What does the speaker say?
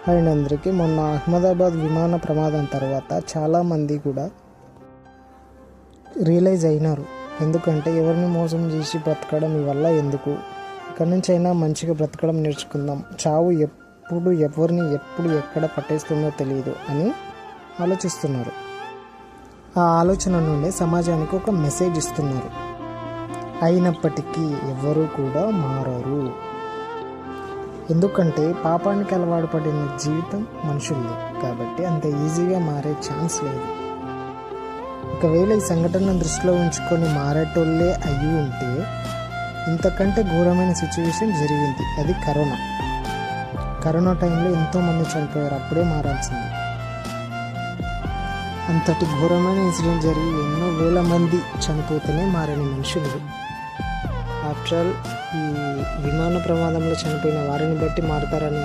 And అందరికీ మొన్న అహ్మదాబాద్ విమాన ప్రమాదం తర్వాత చాలామంది కూడా రియలైజ్ అయినారు. ఎందుకంటే ఎవరిని మోసం చేసి బ్రతకడం వల్ల ఎందుకు, ఇక్కడి నుంచి అయినా మంచిగా బ్రతకడం నేర్చుకుందాం, చావు ఎప్పుడు ఎవరిని ఎప్పుడు ఎక్కడ పట్టేస్తుందో తెలియదు అని ఆలోచిస్తున్నారు. ఆ ఆలోచన నుండి సమాజానికి ఒక మెసేజ్ ఇస్తున్నారు. అయినప్పటికీ ఎవరు కూడా మారరు. ఎందుకంటే పాపానికి అలవాటు పడిన జీవితం మనుషులది కాబట్టి అంత ఈజీగా మారే ఛాన్స్ లేదు. ఒకవేళ ఈ సంఘటన దృష్టిలో ఉంచుకొని మారేటోళ్ళే అయ్యి ఉంటే ఇంతకంటే ఘోరమైన సిచ్యువేషన్ జరిగింది. అది కరోనా టైంలో ఎంతోమంది చనిపోయారు. అప్పుడే మారాల్సింది. అంతటి ఘోరమైన ఇన్సిడెంట్ జరిగి ఎన్నో వేల మంది చనిపోతేనే మారని మనుషులు. ఆఫ్టర్ ఆల్ ఈ విమాన ప్రమాదంలో చనిపోయిన వారిని బట్టి మారుతారని